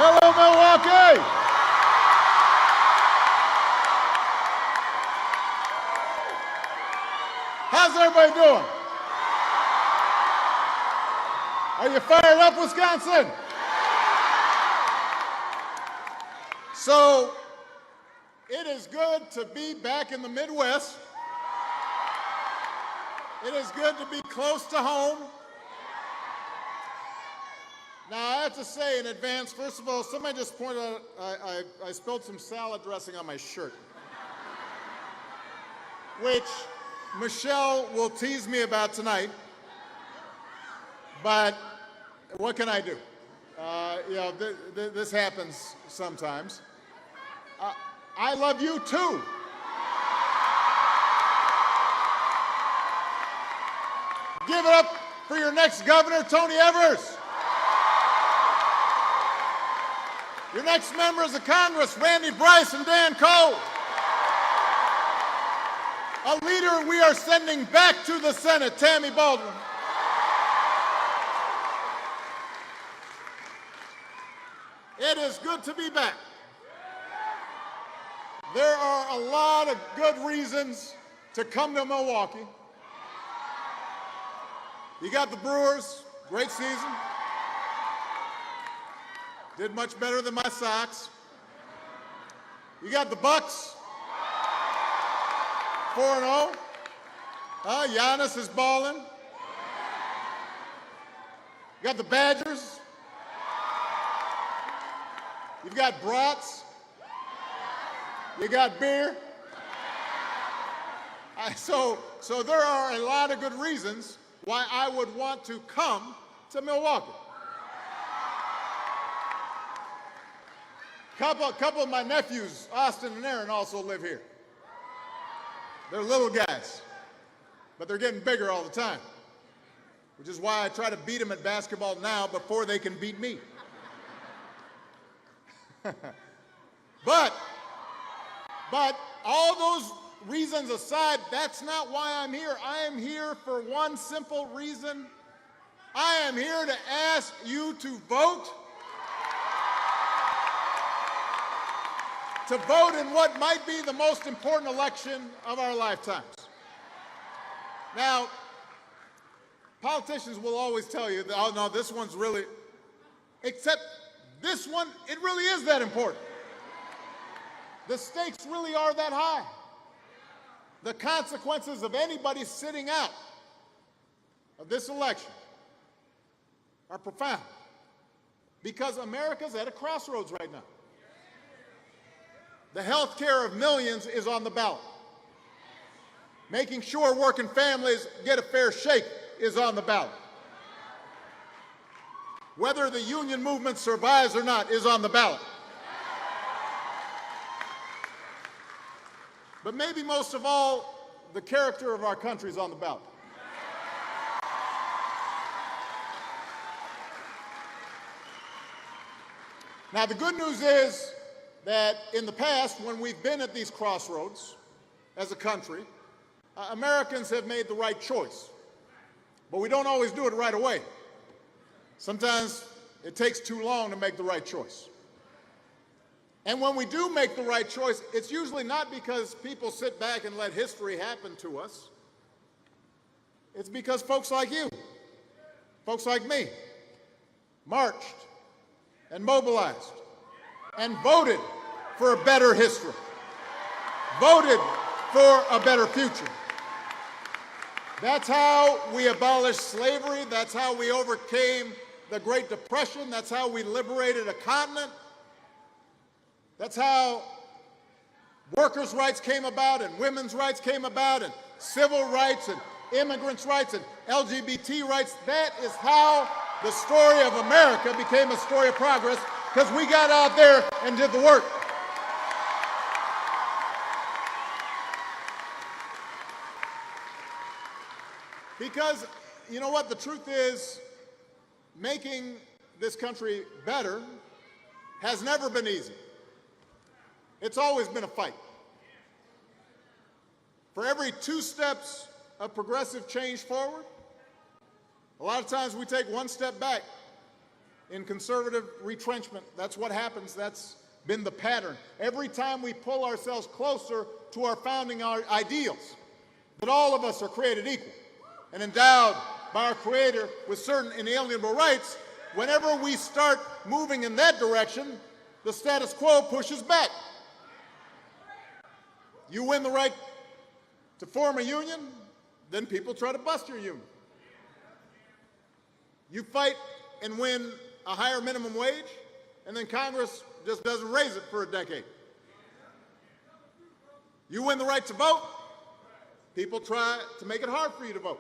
Hello, Milwaukee! How's everybody doing? Are you fired up, Wisconsin? So, it is good to be back in the Midwest. It is good to be close to home. Now, I have to say in advance, first of all, somebody just pointed out I spilled some salad dressing on my shirt, which Michelle will tease me about tonight, but what can I do? This happens sometimes. I love you too. Give it up for your next governor, Tony Evers. Your next members of Congress, Randy Bryce and Dan Cole. A leader we are sending back to the Senate, Tammy Baldwin. It is good to be back. There are a lot of good reasons to come to Milwaukee. You got the Brewers, great season. Did much better than my Sox. You got the Bucks, 4-0. Giannis is balling. You got the Badgers. You've got brats. You got beer. So there are a lot of good reasons why I would want to come to Milwaukee. Couple of my nephews, Austin and Aaron, also live here. They're little guys, but they're getting bigger all the time, which is why I try to beat them at basketball now before they can beat me. But all those reasons aside, that's not why I'm here. I am here for one simple reason. I am here to ask you to vote. To vote in what might be the most important election of our lifetimes. Now, politicians will always tell you that, oh no, this one's really, except this one, it really is that important. The stakes really are that high. The consequences of anybody sitting out of this election are profound, because America's at a crossroads right now. The health care of millions is on the ballot. Making sure working families get a fair shake is on the ballot. Whether the union movement survives or not is on the ballot. But maybe most of all, the character of our country is on the ballot. Now, the good news is that in the past, when we've been at these crossroads as a country, Americans have made the right choice. But we don't always do it right away. Sometimes it takes too long to make the right choice. And when we do make the right choice, it's usually not because people sit back and let history happen to us. It's because folks like you, folks like me, marched and mobilized and voted for a better history, voted for a better future. That's how we abolished slavery. That's how we overcame the Great Depression. That's how we liberated a continent. That's how workers' rights came about, and women's rights came about, and civil rights, and immigrants' rights, and LGBT rights. That is how the story of America became a story of progress, because we got out there and did the work. Because, you know what, the truth is, making this country better has never been easy. It's always been a fight. For every 2 steps of progressive change forward, a lot of times we take 1 step back. in conservative retrenchment. That's what happens. That's been the pattern. Every time we pull ourselves closer to our founding ideals, that all of us are created equal and endowed by our Creator with certain inalienable rights, whenever we start moving in that direction, the status quo pushes back. You win the right to form a union, then people try to bust your union. You fight and win a higher minimum wage, and then Congress just doesn't raise it for a decade. You win the right to vote, people try to make it hard for you to vote.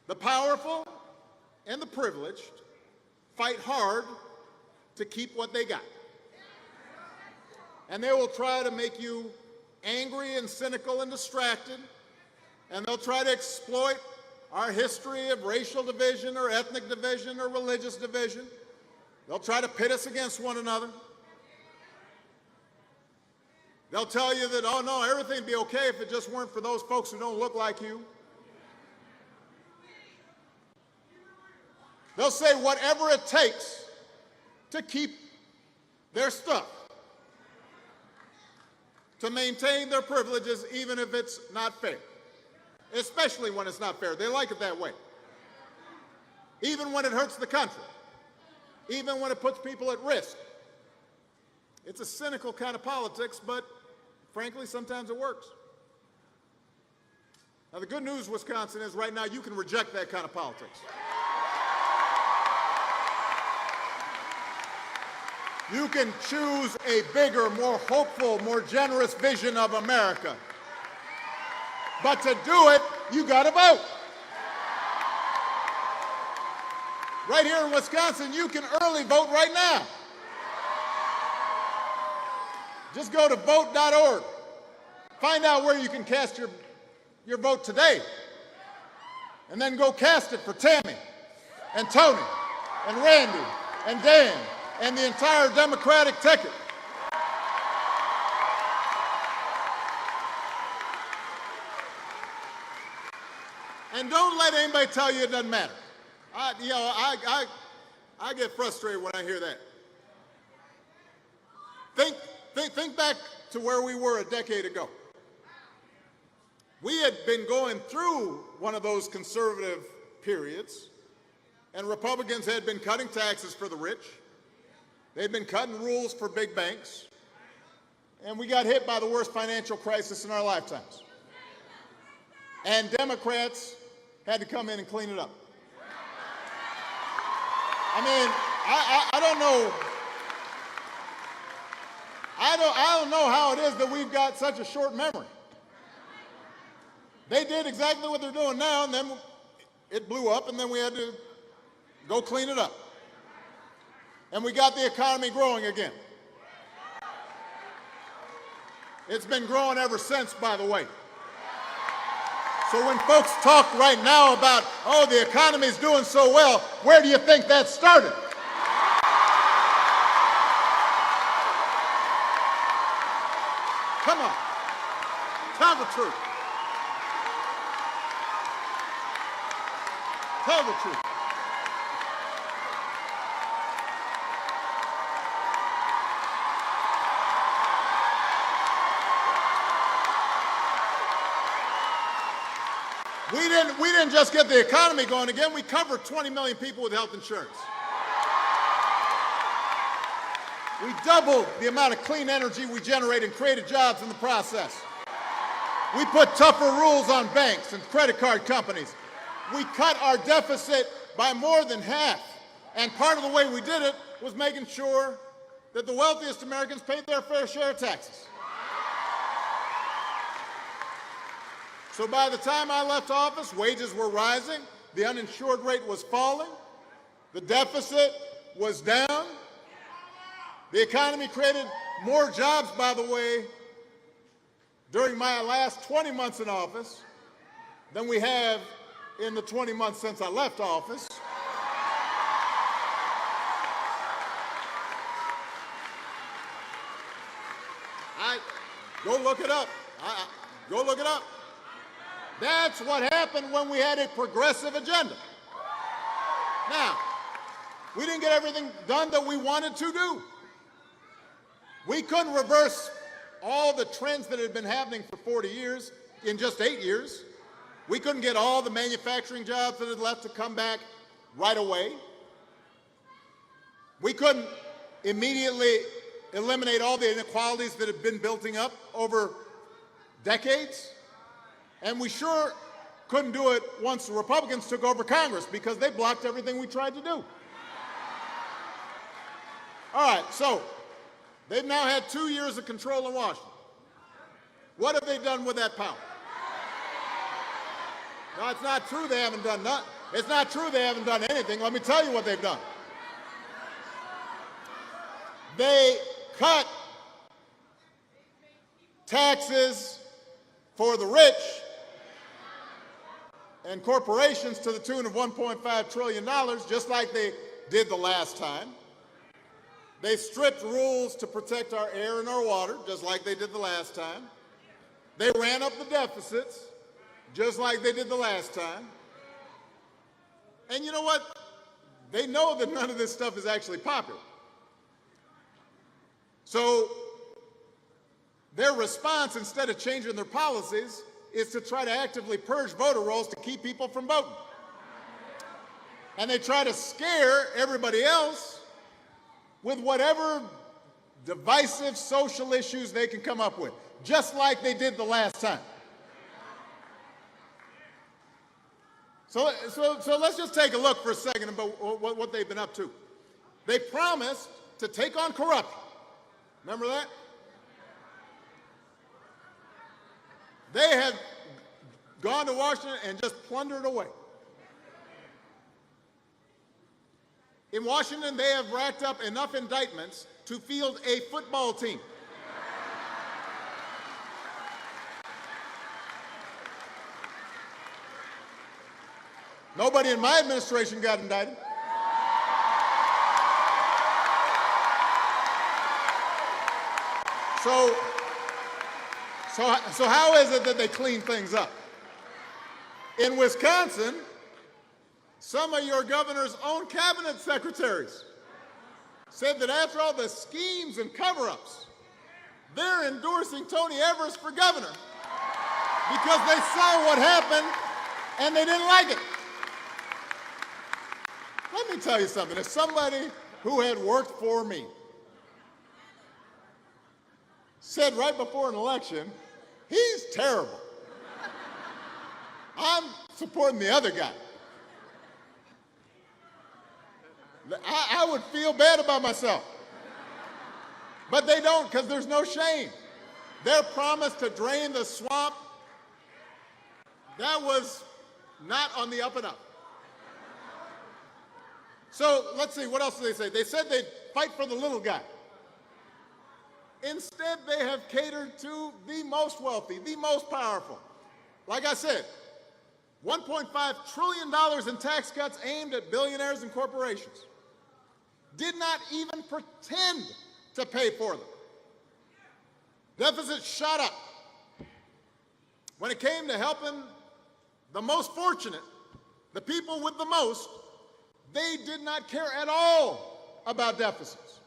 The powerful and the privileged fight hard to keep what they got. And they will try to make you angry and cynical and distracted, and they'll try to exploit our history of racial division or ethnic division or religious division. They'll try to pit us against one another. They'll tell you that, oh no, everything would be okay if it just weren't for those folks who don't look like you. They'll say whatever it takes to keep their stuff, to maintain their privileges, even if it's not fair. Especially when it's not fair. They like it that way. Even when it hurts the country. Even when it puts people at risk. It's a cynical kind of politics, but frankly, sometimes it works. Now, the good news, Wisconsin, is right now you can reject that kind of politics. You can choose a bigger, more hopeful, more generous vision of America. But to do it, you got to vote. Right here in Wisconsin, you can early vote right now. Just go to vote.org. Find out where you can cast your vote today. And then go cast it for Tammy and Tony and Randy and Dan and the entire Democratic ticket. And don't let anybody tell you it doesn't matter. I get frustrated when I hear that. Think back to where we were a decade ago. We had been going through one of those conservative periods, and Republicans had been cutting taxes for the rich. They'd been cutting rules for big banks, and we got hit by the worst financial crisis in our lifetimes. And Democrats had to come in and clean it up. I mean, I don't know. I don't know how it is that we've got such a short memory. They did exactly what they're doing now, and then it blew up, and then we had to go clean it up. And we got the economy growing again. It's been growing ever since, by the way. So when folks talk right now about, oh, the economy's doing so well, where do you think that started? Come on. Tell the truth. Tell the truth. We didn't just get the economy going again, we covered 20 million people with health insurance. We doubled the amount of clean energy we generate and created jobs in the process. We put tougher rules on banks and credit card companies. We cut our deficit by more than half. And part of the way we did it was making sure that the wealthiest Americans paid their fair share of taxes. So by the time I left office, wages were rising, the uninsured rate was falling, the deficit was down. The economy created more jobs, by the way, during my last 20 months in office than we have in the 20 months since I left office. Go look it up. Go look it up. That's what happened when we had a progressive agenda. Now, we didn't get everything done that we wanted to do. We couldn't reverse all the trends that had been happening for 40 years in just 8 years. We couldn't get all the manufacturing jobs that had left to come back right away. We couldn't immediately eliminate all the inequalities that had been building up over decades. And we sure couldn't do it once the Republicans took over Congress, because they blocked everything we tried to do. All right, so they've now had 2 years of control in Washington. What have they done with that power? No, it's not true they haven't done nothing. It's not true they haven't done anything. Let me tell you what they've done. They cut taxes for the rich and corporations to the tune of $1.5 trillion, just like they did the last time. They stripped rules to protect our air and our water, just like they did the last time. They ran up the deficits, just like they did the last time. And you know what? They know that none of this stuff is actually popular. So their response, instead of changing their policies, is to try to actively purge voter rolls to keep people from voting. And they try to scare everybody else with whatever divisive social issues they can come up with, just like they did the last time. So let's just take a look for a second about what they've been up to. They promised to take on corruption. Remember that? They have gone to Washington and just plundered away. In Washington, they have racked up enough indictments to field a football team. Nobody in my administration got indicted. So how is it that they clean things up? In Wisconsin, some of your governor's own cabinet secretaries said that after all the schemes and cover-ups, they're endorsing Tony Evers for governor because they saw what happened and they didn't like it. Let me tell you something. As somebody who had worked for me said right before an election, he's terrible. I'm supporting the other guy. I would feel bad about myself. But they don't, because there's no shame. Their promise to drain the swamp, that was not on the up and up. So let's see, what else did they say? They said they'd fight for the little guy. Instead, they have catered to the most wealthy, the most powerful. Like I said, $1.5 trillion in tax cuts aimed at billionaires and corporations. Did not even pretend to pay for them. Deficits shot up. When it came to helping the most fortunate, the people with the most, they did not care at all about deficits.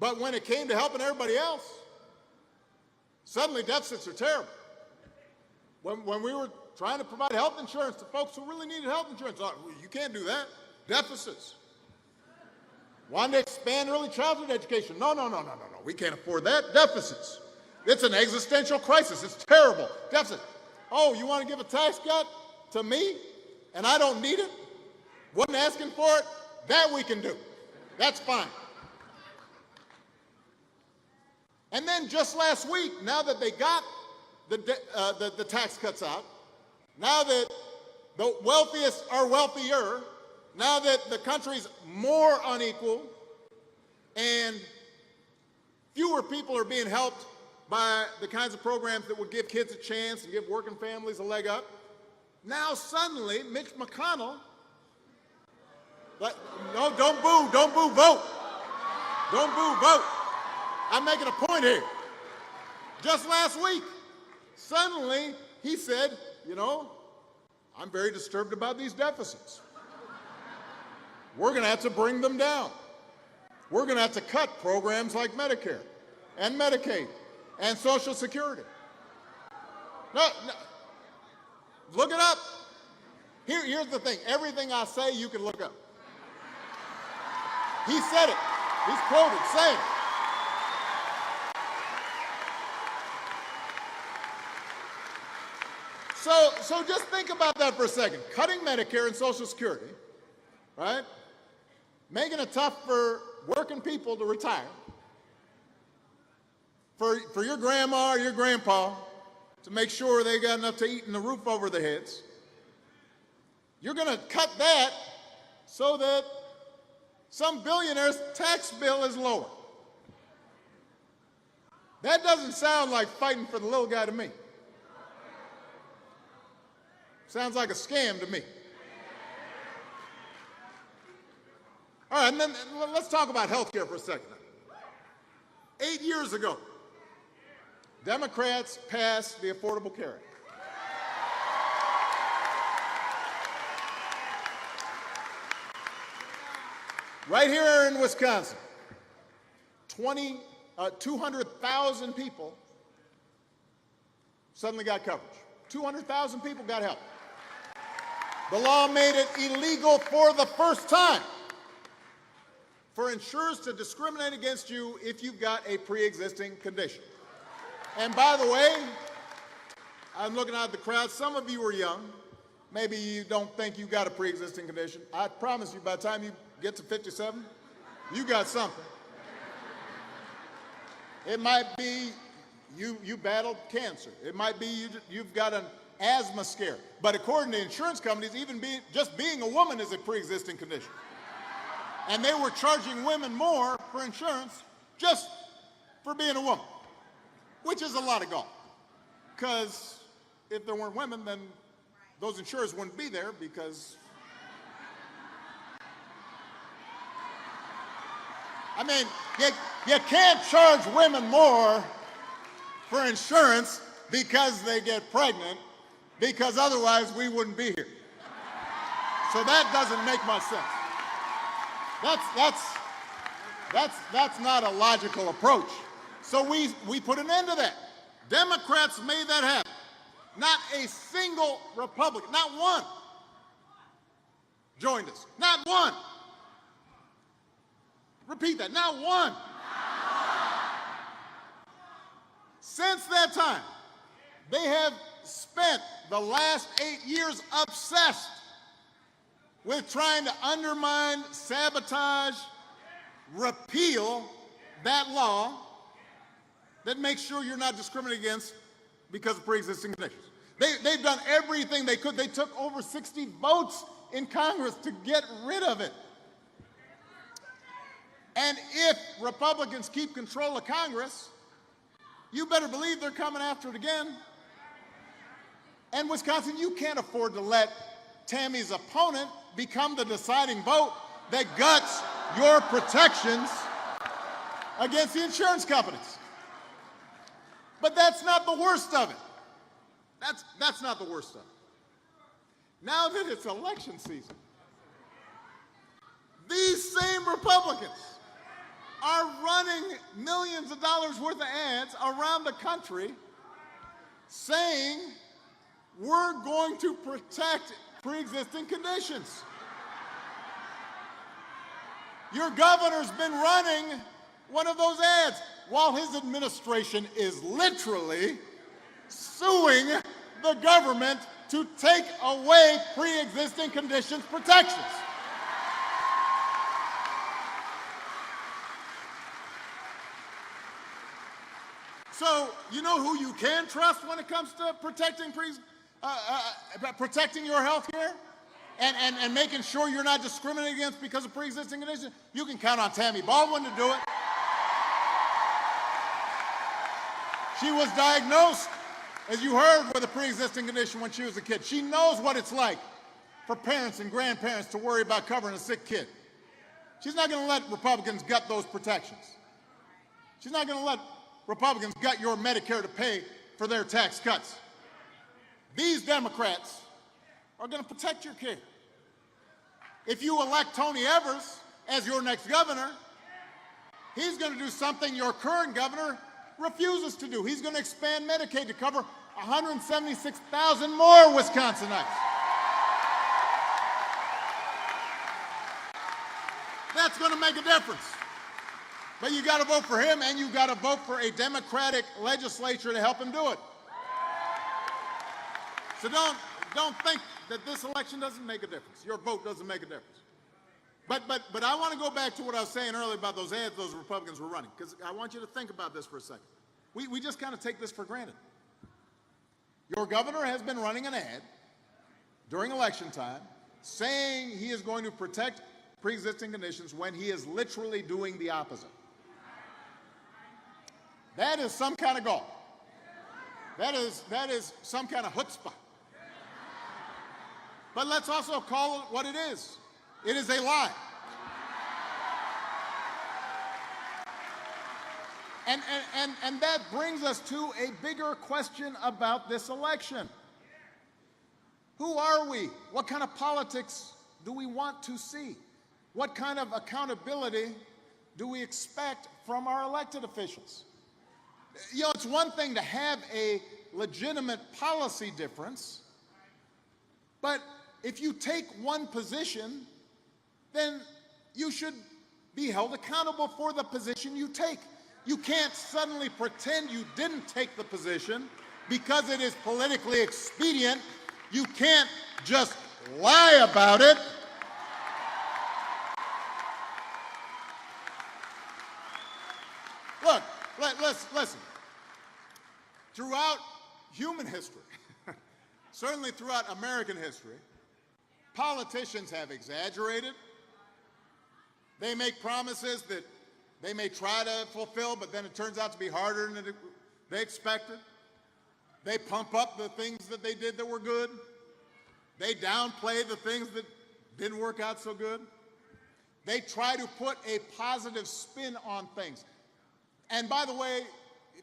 But when it came to helping everybody else, suddenly deficits are terrible. When we were trying to provide health insurance to folks who really needed health insurance, you can't do that. Deficits. Wanted to expand early childhood education. No. We can't afford that. Deficits. It's an existential crisis. It's terrible. Deficit. Oh, you want to give a tax cut to me and I don't need it? Wasn't asking for it? That we can do. That's fine. And then just last week, now that they got the tax cuts out, now that the wealthiest are wealthier, now that the country's more unequal and fewer people are being helped by the kinds of programs that would give kids a chance and give working families a leg up, now suddenly Mitch McConnell, no, don't boo, vote. Don't boo, vote. I'm making a point here. Just last week, suddenly he said, I'm very disturbed about these deficits. we're going to have to bring them down. We're going to have to cut programs like Medicare and Medicaid and Social Security. No, look it up. Here's the thing. Everything I say, you can look up. He said it. He's quoted saying it. So just think about that for a second. Cutting Medicare and Social Security, right? Making it tough for working people to retire. For your grandma or your grandpa to make sure they got enough to eat and the roof over their heads. You're going to cut that so that some billionaire's tax bill is lower. That doesn't sound like fighting for the little guy to me. Sounds like a scam to me. All right, and then let's talk about health care for a second. 8 years ago, Democrats passed the Affordable Care Act. Right here in Wisconsin, 200,000 people suddenly got coverage. 200,000 people got help. The law made it illegal for the first time for insurers to discriminate against you if you've got a pre-existing condition. And by the way, I'm looking out at the crowd. Some of you are young. Maybe you don't think you got a pre-existing condition. I promise you, by the time you get to 57, you got something. It might be you battled cancer. It might be you've got an asthma scare. But according to insurance companies, even just being a woman is a pre-existing condition. And they were charging women more for insurance just for being a woman, which is a lot of gall. Because if there weren't women, then those insurers wouldn't be there because, I mean, you can't charge women more for insurance because they get pregnant, because otherwise we wouldn't be here. So that doesn't make much sense. That's not a logical approach. So we put an end to that. Democrats made that happen. Not a single Republican, not one, joined us. Not one. Repeat that, not one. Since that time, they have spent the last 8 years obsessed with trying to undermine, sabotage, repeal that law that makes sure you're not discriminated against because of pre-existing conditions. They've done everything they could. They took over 60 votes in Congress to get rid of it. And if Republicans keep control of Congress, you better believe they're coming after it again. And Wisconsin, you can't afford to let Tammy's opponent become the deciding vote that guts your protections against the insurance companies. But that's not the worst of it. That's not the worst of it. Now that it's election season, these same Republicans are running millions of dollars worth of ads around the country saying we're going to protect pre-existing conditions. Your governor's been running one of those ads while his administration is literally suing the government to take away pre-existing conditions protections. So, you know who you can trust when it comes to protecting your health care and making sure you're not discriminated against because of pre-existing conditions? You can count on Tammy Baldwin to do it. She was diagnosed, as you heard, with a pre-existing condition when she was a kid. She knows what it's like for parents and grandparents to worry about covering a sick kid. She's not going to let Republicans gut those protections. She's not going to let Republicans gut your Medicare to pay for their tax cuts. These Democrats are going to protect your care. If you elect Tony Evers as your next governor, he's going to do something your current governor refuses to do. He's going to expand Medicaid to cover 176,000 more Wisconsinites. That's going to make a difference. But you got to vote for him, and you got to vote for a Democratic legislature to help him do it. So don't think that this election doesn't make a difference. Your vote doesn't make a difference. But I want to go back to what I was saying earlier about those ads those Republicans were running, because I want you to think about this for a second. We just kind of take this for granted. Your governor has been running an ad during election time saying he is going to protect pre-existing conditions when he is literally doing the opposite. That is some kind of gall. That is some kind of chutzpah. But let's also call it what it is. It is a lie. And that brings us to a bigger question about this election. Who are we? What kind of politics do we want to see? What kind of accountability do we expect from our elected officials? You know, it's one thing to have a legitimate policy difference, but if you take one position, then you should be held accountable for the position you take. You can't suddenly pretend you didn't take the position because it is politically expedient. You can't just lie about it. Look, listen. Throughout human history, certainly throughout American history, politicians have exaggerated. They make promises that they may try to fulfill, but then it turns out to be harder than they expected. They pump up the things that they did that were good. They downplay the things that didn't work out so good. They try to put a positive spin on things. And by the way,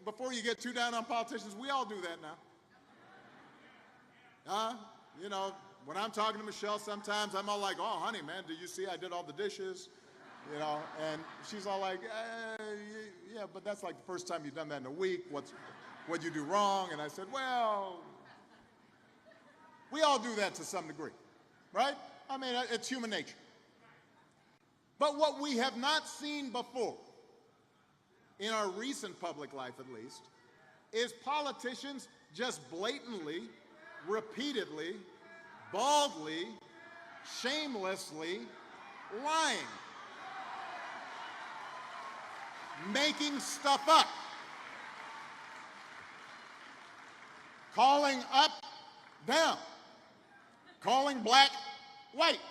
before you get too down on politicians, we all do that now. You know, when I'm talking to Michelle, sometimes I'm all like, "Oh, honey, man, do you see I did all the dishes?" You know, and she's all like, "Yeah, but that's like the first time you've done that in a week. What'd you do wrong?" And I said, "Well, we all do that to some degree, right? I mean, it's human nature." But what we have not seen before, in our recent public life at least, is politicians just blatantly, repeatedly, baldly, shamelessly lying, making stuff up, calling up down, calling black white.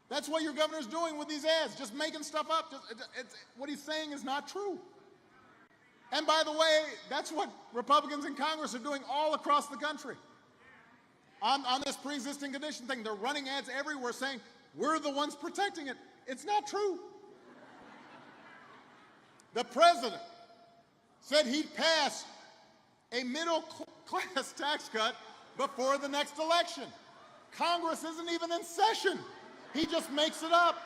That's what your governor's doing with these ads, just making stuff up. What he's saying is not true. And by the way, that's what Republicans in Congress are doing all across the country. On this pre-existing condition thing, they're running ads everywhere saying, we're the ones protecting it. It's not true. The president said he'd pass a middle-class tax cut before the next election. Congress isn't even in session. He just makes it up.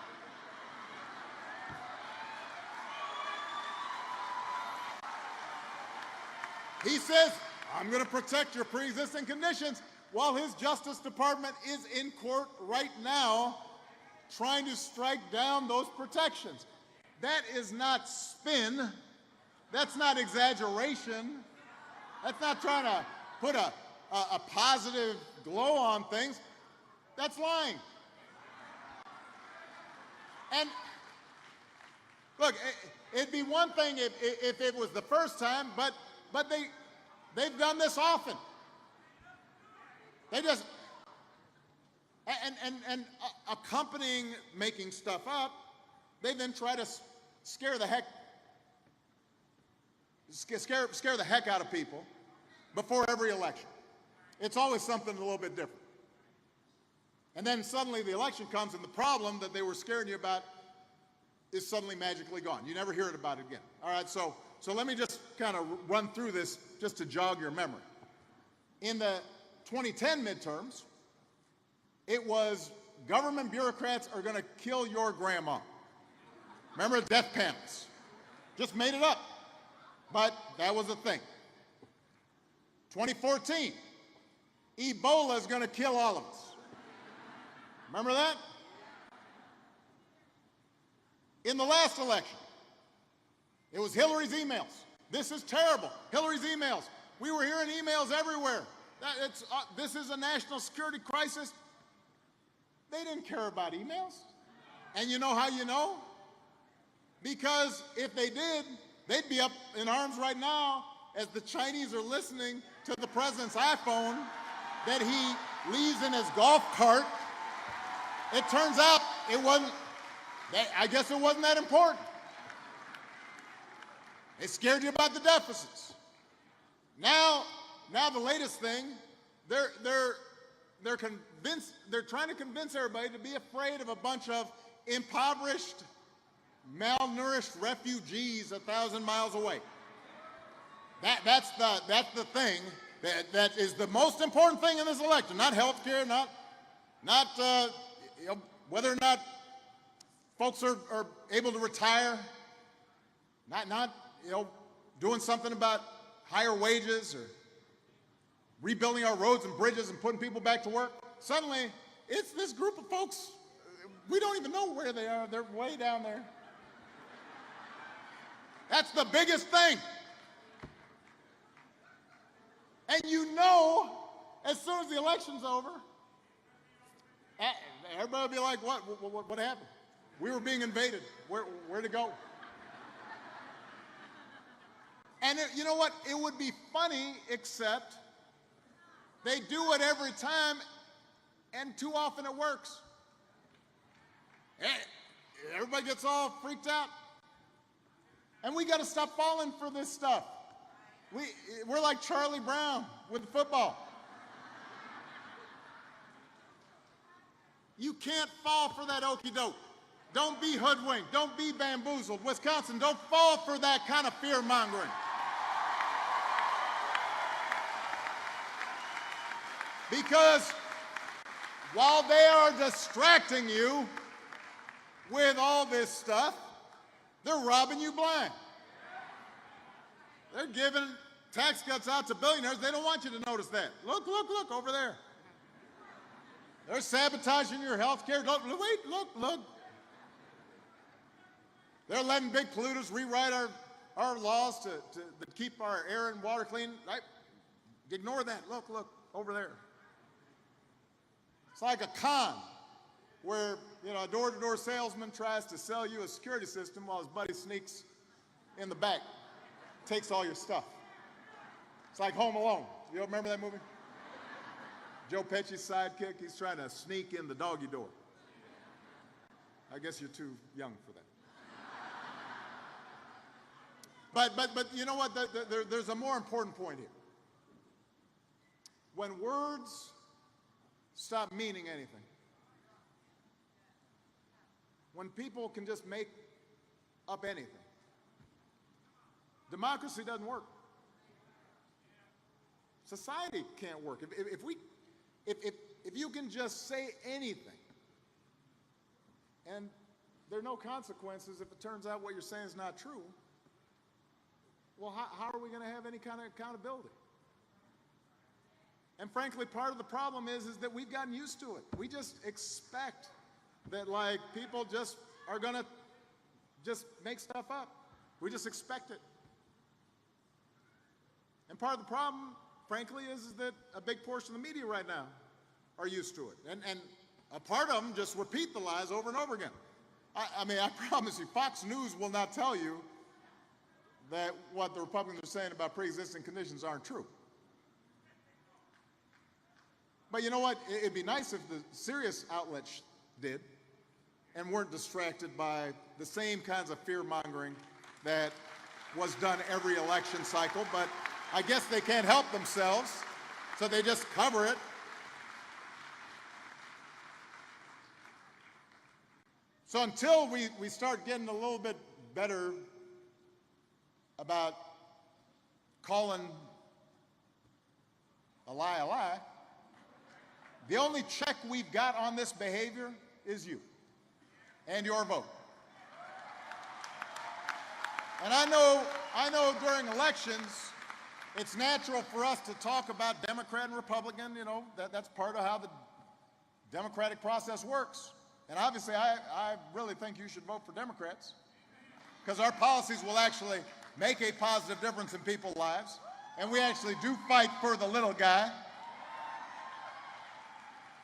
He says, I'm going to protect your pre-existing conditions, while his Justice Department is in court right now trying to strike down those protections. That is not spin. That's not exaggeration. That's not trying to put a positive glow on things. That's lying. And look, it'd be one thing if it was the first time, but they've done this often. They just and accompanying making stuff up, they then try to scare the heck out of people before every election. It's always something a little bit different. And then suddenly the election comes and the problem that they were scaring you about is suddenly magically gone. You never hear about it again. All right, so let me just kind of run through this just to jog your memory. In the 2010 midterms, it was government bureaucrats are going to kill your grandma. Remember death panels? Just made it up. But that was a thing. 2014, Ebola is going to kill all of us. Remember that? In the last election, it was Hillary's emails. This is terrible. Hillary's emails. We were hearing emails everywhere. This is a national security crisis. They didn't care about emails. And you know how you know? Because if they did, they'd be up in arms right now as the Chinese are listening to the president's iPhone that he leaves in his golf cart. It turns out it wasn't, I guess it wasn't that important. They scared you about the deficits. Now the latest thing, they're trying to convince everybody to be afraid of a bunch of impoverished, malnourished refugees 1,000 miles away. That's the thing that is the most important thing in this election. Not health care, not whether or not folks are able to retire, not doing something about higher wages or rebuilding our roads and bridges and putting people back to work. Suddenly, it's this group of folks, we don't even know where they are. They're way down there. That's the biggest thing. And you know, as soon as the election's over, everybody will be like, what happened? We were being invaded. Where'd it go? And you know what? It would be funny, except they do it every time, and too often it works. Everybody gets all freaked out. And we got to stop falling for this stuff. We're like Charlie Brown with football. You can't fall for that okie doke. Don't be hoodwinked. Don't be bamboozled. Wisconsin, don't fall for that kind of fear-mongering. Because while they are distracting you with all this stuff, they're robbing you blind. They're giving tax cuts out to billionaires. They don't want you to notice that. Look over there. They're sabotaging your health care. Wait, look. They're letting big polluters rewrite our laws to keep our air and water clean. Ignore that. Look over there. It's like a con where a door-to-door salesman tries to sell you a security system while his buddy sneaks in the back, takes all your stuff. It's like Home Alone. You remember that movie? Joe Pesci's sidekick, he's trying to sneak in the doggy door. I guess you're too young for that. But you know what? There's a more important point here. When words stop meaning anything, when people can just make up anything, democracy doesn't work. Society can't work. If you can just say anything and there are no consequences if it turns out what you're saying is not true, well, how are we going to have any kind of accountability? And frankly, part of the problem is that we've gotten used to it. We just expect that people just are going to just make stuff up. We just expect it. And part of the problem, frankly, is that a big portion of the media right now are used to it. And a part of them just repeat the lies over and over again. I promise you, Fox News will not tell you that what the Republicans are saying about pre-existing conditions aren't true. But you know what? It'd be nice if the serious outlets did and weren't distracted by the same kinds of fear-mongering that was done every election cycle. But I guess they can't help themselves, so they just cover it. So until we start getting a little bit better about calling a lie, The only check we've got on this behavior is you and your vote. And I know during elections, it's natural for us to talk about Democrat and Republican. You know, that's part of how the democratic process works. And obviously, I really think you should vote for Democrats, because our policies will actually make a positive difference in people's lives, and we actually do fight for the little guy.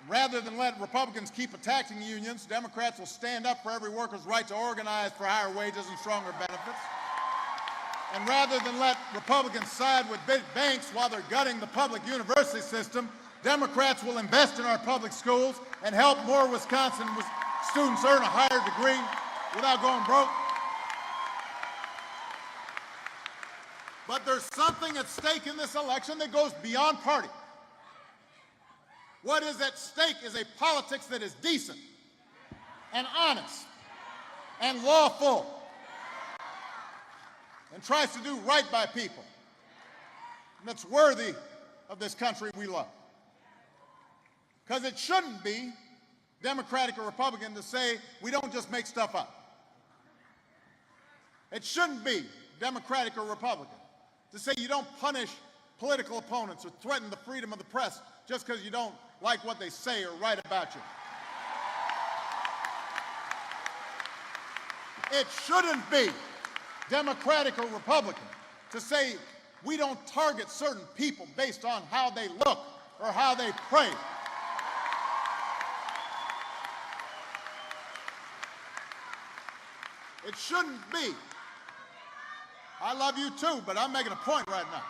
Rather than let Republicans keep attacking unions, Democrats will stand up for every worker's right to organize for higher wages and stronger benefits. And rather than let Republicans side with big banks while they're gutting the public university system, Democrats will invest in our public schools and help more Wisconsin students earn a higher degree without going broke. But there's something at stake in this election that goes beyond party. What is at stake is a politics that is decent and honest and lawful and tries to do right by people, and that's worthy of this country we love. Because it shouldn't be Democratic or Republican to say we don't just make stuff up. It shouldn't be Democratic or Republican to say you don't punish political opponents or threaten the freedom of the press just because you don't like what they say or write about you. It shouldn't be Democratic or Republican to say we don't target certain people based on how they look or how they pray. It shouldn't be. I love you too, but I'm making a point right now.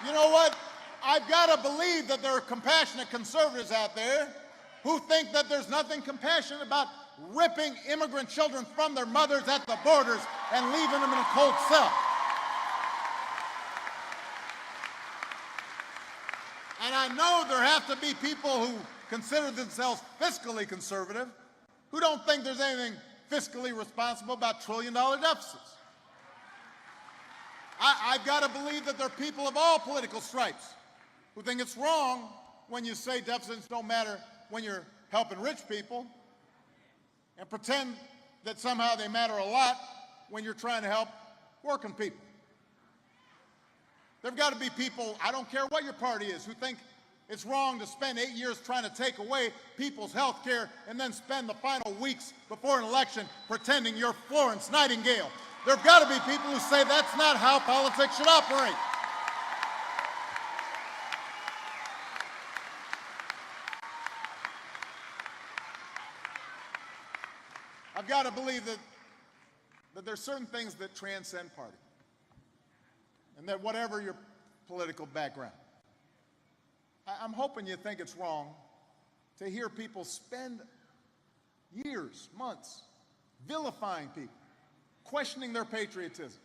You know what? I've got to believe that there are compassionate conservatives out there who think that there's nothing compassionate about ripping immigrant children from their mothers at the borders and leaving them in a cold cell. And I know there have to be people who consider themselves fiscally conservative who don't think there's anything fiscally responsible about trillion-dollar deficits. I've got to believe that there are people of all political stripes who think it's wrong when you say deficits don't matter when you're helping rich people, and pretend that somehow they matter a lot when you're trying to help working people. There've got to be people, I don't care what your party is, who think it's wrong to spend 8 years trying to take away people's health care and then spend the final weeks before an election pretending you're Florence Nightingale. There've got to be people who say that's not how politics should operate. I've got to believe that there's certain things that transcend party, and that whatever your political background, I'm hoping you think it's wrong to hear people spend years, months, vilifying people, questioning their patriotism,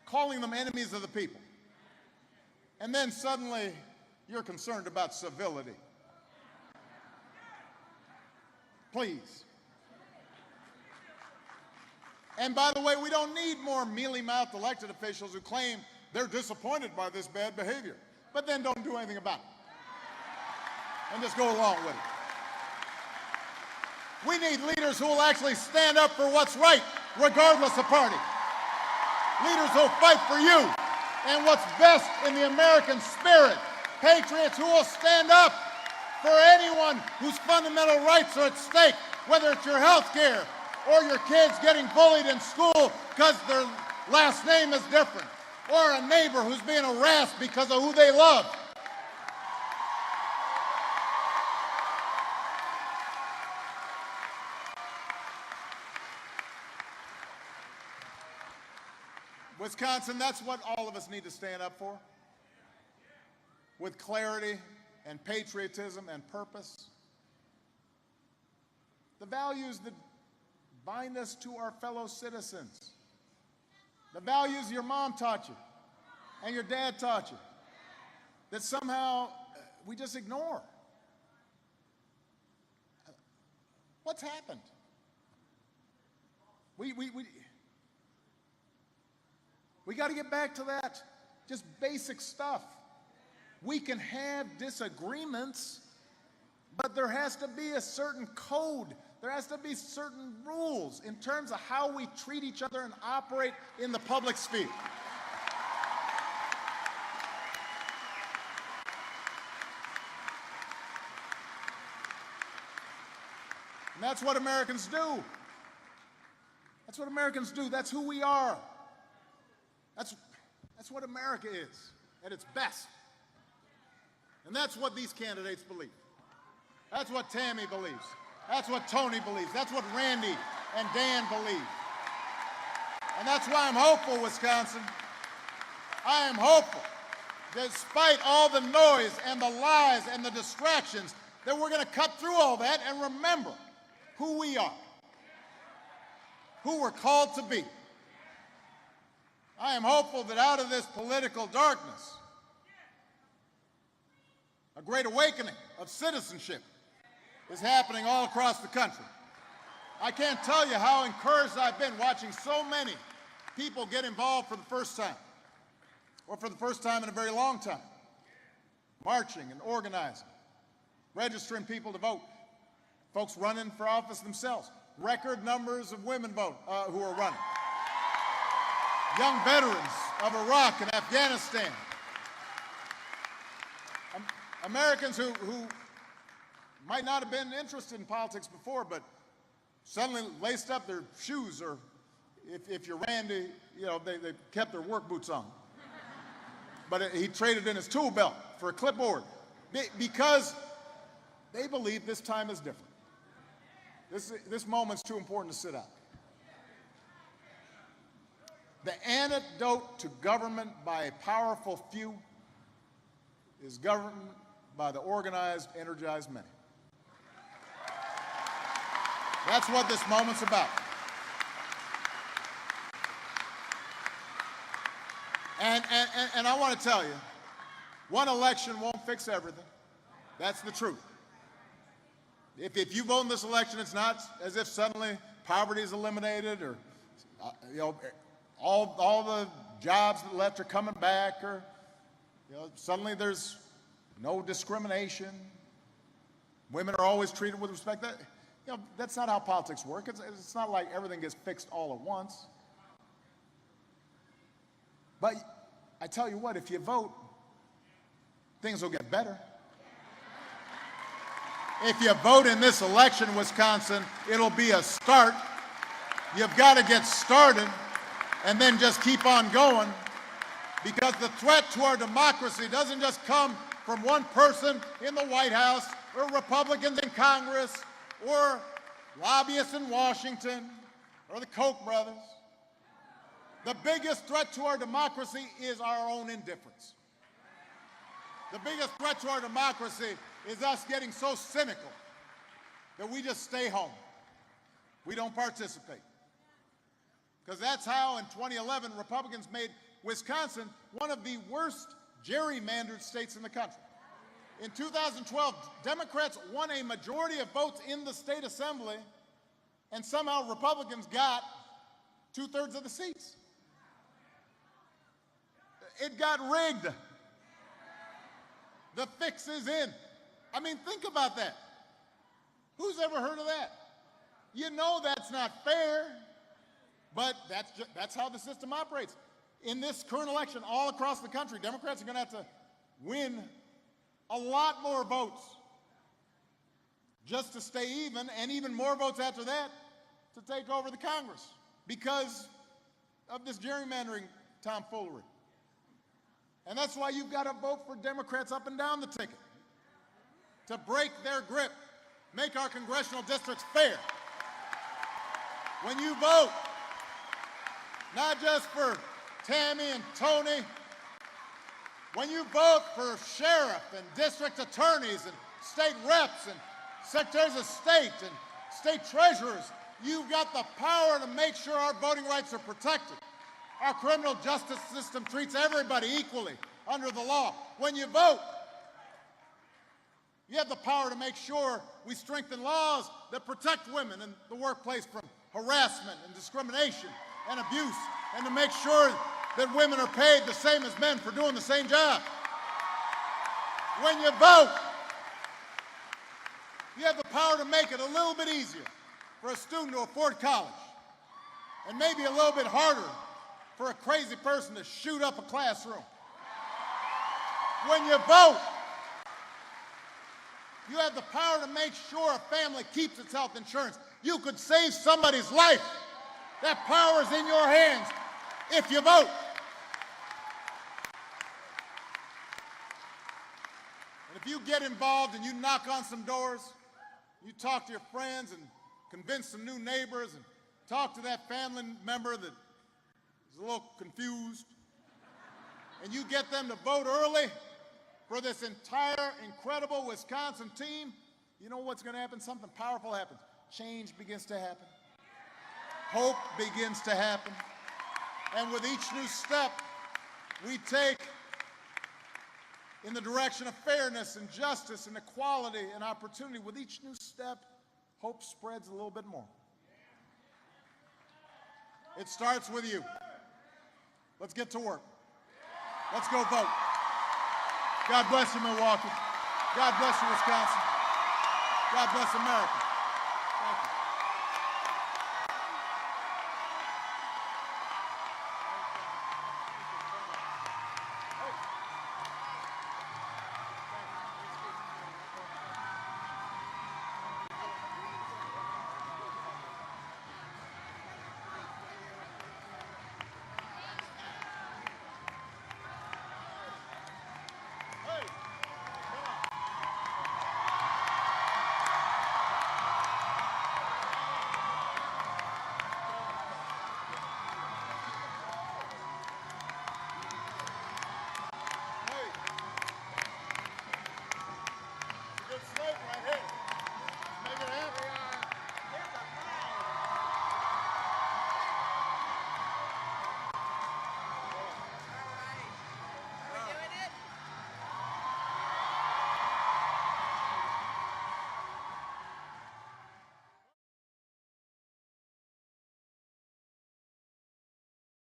calling them enemies of the people, and then suddenly you're concerned about civility. Please. And by the way, we don't need more mealy-mouthed elected officials who claim they're disappointed by this bad behavior, but then don't do anything about it and just go along with it. We need leaders who will actually stand up for what's right, regardless of party. Leaders who will fight for you and what's best in the American spirit. Patriots who will stand up for anyone whose fundamental rights are at stake, whether it's your health care or your kids getting bullied in school because their last name is different, or a neighbor who's being harassed because of who they love. Wisconsin, that's what all of us need to stand up for, with clarity and patriotism and purpose. The values that bind us to our fellow citizens. The values your mom taught you and your dad taught you that somehow we just ignore. What's happened? We got to get back to that, just basic stuff. We can have disagreements, but there has to be a certain code. There has to be certain rules in terms of how we treat each other and operate in the public sphere. And that's what Americans do. That's what Americans do. That's who we are. That's what America is at its best. And that's what these candidates believe. That's what Tammy believes. That's what Tony believes. That's what Randy and Dan believe. And that's why I'm hopeful, Wisconsin. I am hopeful, despite all the noise and the lies and the distractions, that we're going to cut through all that and remember who we are, who we're called to be. I am hopeful that out of this political darkness, a great awakening of citizenship is happening all across the country. I can't tell you how encouraged I've been watching so many people get involved for the first time, or for the first time in a very long time, marching and organizing, registering people to vote, folks running for office themselves, record numbers of women vote who are running, young veterans of Iraq and Afghanistan, Americans who might not have been interested in politics before, but suddenly laced up their shoes, or if you're Randy, you know, they kept their work boots on. But he traded in his tool belt for a clipboard because they believe this time is different. This moment's too important to sit out. The antidote to government by a powerful few is government by the organized, energized many. That's what this moment's about. And I want to tell you, one election won't fix everything. That's the truth. If you vote in this election, it's not as if suddenly poverty is eliminated, or you know, all the jobs that left are coming back, or you know, suddenly there's no discrimination. Women are always treated with respect. You know, that's not how politics work. It's not like everything gets fixed all at once. But I tell you what, if you vote, things will get better. If you vote in this election, Wisconsin, it'll be a start. You've got to get started and then just keep on going, because the threat to our democracy doesn't just come from one person in the White House, or Republicans in Congress, or lobbyists in Washington, or the Koch brothers. The biggest threat to our democracy is our own indifference. The biggest threat to our democracy is us getting so cynical that we just stay home. We don't participate. Because that's how, in 2011, Republicans made Wisconsin one of the worst gerrymandered states in the country. In 2012, Democrats won a majority of votes in the state assembly, and somehow Republicans got 2/3 of the seats. It got rigged. The fix is in. I mean, think about that. Who's ever heard of that? You know that's not fair, but that's how the system operates. In this current election, all across the country, Democrats are going to have to win a lot more votes just to stay even, and even more votes after that to take over the Congress because of this gerrymandering tomfoolery. And that's why you've got to vote for Democrats up and down the ticket to break their grip, make our congressional districts fair. When you vote, not just for Tammy and Tony, when you vote for sheriff and district attorneys and state reps and secretaries of state and state treasurers, you've got the power to make sure our voting rights are protected. Our criminal justice system treats everybody equally under the law. When you vote, you have the power to make sure we strengthen laws that protect women in the workplace from harassment and discrimination and abuse, and to make sure that women are paid the same as men for doing the same job. When you vote, you have the power to make it a little bit easier for a student to afford college, and maybe a little bit harder for a crazy person to shoot up a classroom. When you vote, you have the power to make sure a family keeps its health insurance. You could save somebody's life. That power is in your hands if you vote. And if you get involved and you knock on some doors, you talk to your friends and convince some new neighbors and talk to that family member that is a little confused, and you get them to vote early for this entire incredible Wisconsin team, you know what's going to happen? Something powerful happens. Change begins to happen. Hope begins to happen. And with each new step we take in the direction of fairness and justice and equality and opportunity, with each new step, hope spreads a little bit more. It starts with you. Let's get to work. Let's go vote. God bless you, Milwaukee. God bless you, Wisconsin. God bless America. Thank you.